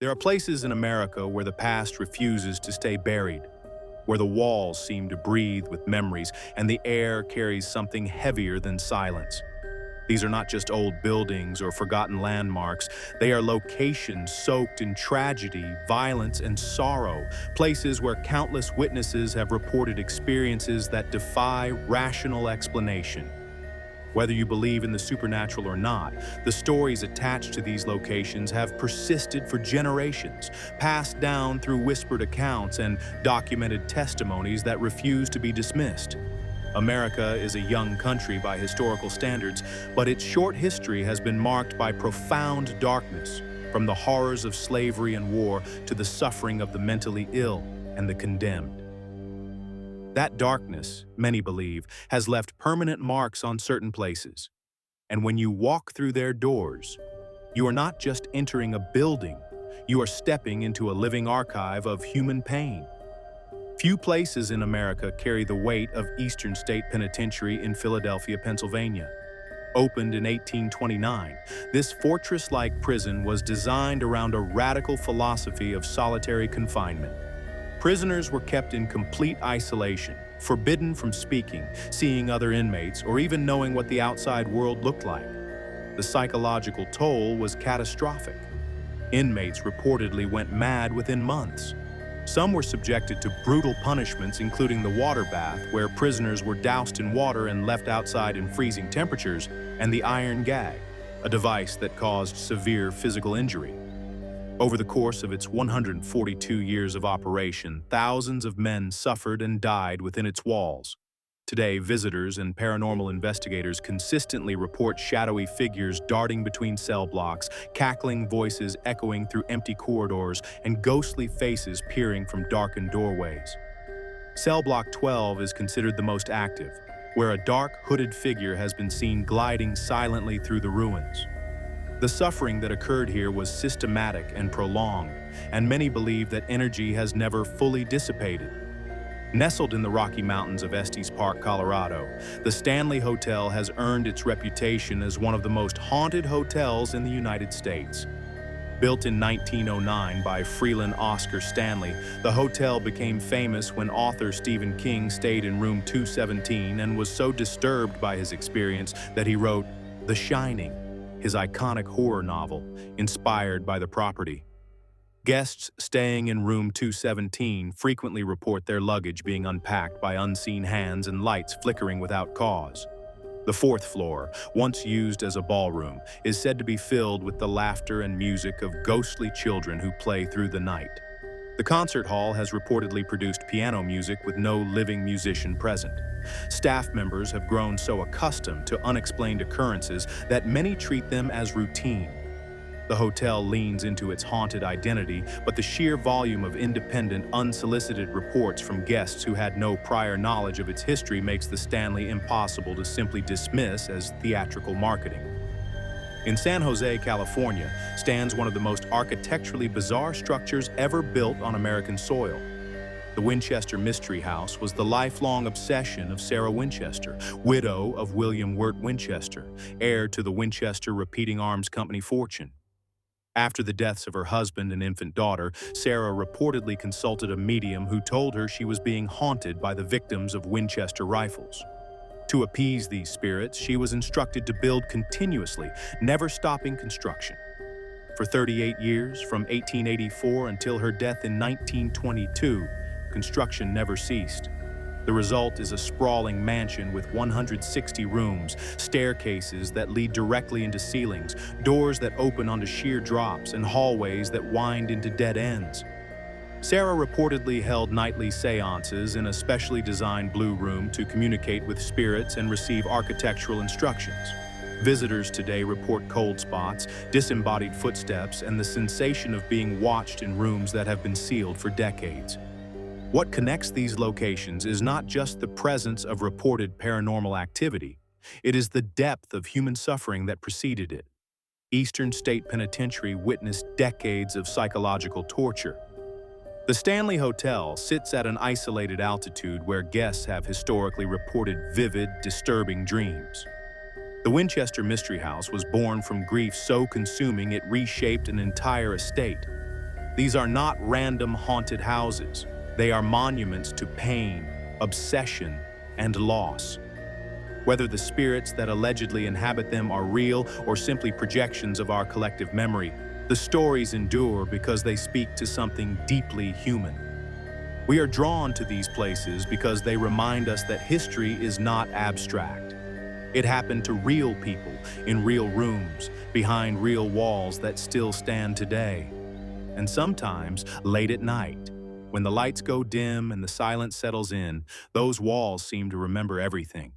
There are places in America where the past refuses to stay buried, where the walls seem to breathe with memories and the air carries something heavier than silence. These are not just old buildings or forgotten landmarks. They are locations soaked in tragedy, violence, and sorrow, places where countless witnesses have reported experiences that defy rational explanation. Whether you believe in the supernatural or not, the stories attached to these locations have persisted for generations, passed down through whispered accounts and documented testimonies that refuse to be dismissed. America is a young country by historical standards, but its short history has been marked by profound darkness, from the horrors of slavery and war to the suffering of the mentally ill and the condemned. That darkness, many believe, has left permanent marks on certain places. And when you walk through their doors, you are not just entering a building, you are stepping into a living archive of human pain. Few places in America carry the weight of Eastern State Penitentiary in Philadelphia, Pennsylvania. Opened in 1829, this fortress-like prison was designed around a radical philosophy of solitary confinement. Prisoners were kept in complete isolation, forbidden from speaking, seeing other inmates, or even knowing what the outside world looked like. The psychological toll was catastrophic. Inmates reportedly went mad within months. Some were subjected to brutal punishments, including the water bath, where prisoners were doused in water and left outside in freezing temperatures, and the iron gag, a device that caused severe physical injury. Over the course of its 142 years of operation, thousands of men suffered and died within its walls. Today, visitors and paranormal investigators consistently report shadowy figures darting between cell blocks, cackling voices echoing through empty corridors, and ghostly faces peering from darkened doorways. Cell Block 12 is considered the most active, where a dark, hooded figure has been seen gliding silently through the ruins. The suffering that occurred here was systematic and prolonged, and many believe that energy has never fully dissipated. Nestled in the Rocky Mountains of Estes Park, Colorado, the Stanley Hotel has earned its reputation as one of the most haunted hotels in the United States. Built in 1909 by Freeland Oscar Stanley, the hotel became famous when author Stephen King stayed in room 217 and was so disturbed by his experience that he wrote The Shining, his iconic horror novel, inspired by the property. Guests staying in room 217 frequently report their luggage being unpacked by unseen hands and lights flickering without cause. The fourth floor, once used as a ballroom, is said to be filled with the laughter and music of ghostly children who play through the night. The concert hall has reportedly produced piano music with no living musician present. Staff members have grown so accustomed to unexplained occurrences that many treat them as routine. The hotel leans into its haunted identity, but the sheer volume of independent, unsolicited reports from guests who had no prior knowledge of its history makes the Stanley impossible to simply dismiss as theatrical marketing. In San Jose, California, stands one of the most architecturally bizarre structures ever built on American soil. The Winchester Mystery House was the lifelong obsession of Sarah Winchester, widow of William Wirt Winchester, heir to the Winchester Repeating Arms Company fortune. After the deaths of her husband and infant daughter, Sarah reportedly consulted a medium who told her she was being haunted by the victims of Winchester rifles. To appease these spirits, she was instructed to build continuously, never stopping construction. For 38 years, from 1884 until her death in 1922, construction never ceased. The result is a sprawling mansion with 160 rooms, staircases that lead directly into ceilings, doors that open onto sheer drops, and hallways that wind into dead ends. Sarah reportedly held nightly seances in a specially designed blue room to communicate with spirits and receive architectural instructions. Visitors today report cold spots, disembodied footsteps, and the sensation of being watched in rooms that have been sealed for decades. What connects these locations is not just the presence of reported paranormal activity, it is the depth of human suffering that preceded it. Eastern State Penitentiary witnessed decades of psychological torture. The Stanley Hotel sits at an isolated altitude where guests have historically reported vivid, disturbing dreams. The Winchester Mystery House was born from grief so consuming it reshaped an entire estate. These are not random haunted houses. They are monuments to pain, obsession, and loss. Whether the spirits that allegedly inhabit them are real or simply projections of our collective memory, the stories endure because they speak to something deeply human. We are drawn to these places because they remind us that history is not abstract. It happened to real people in real rooms, behind real walls that still stand today. And sometimes, late at night, when the lights go dim and the silence settles in, those walls seem to remember everything.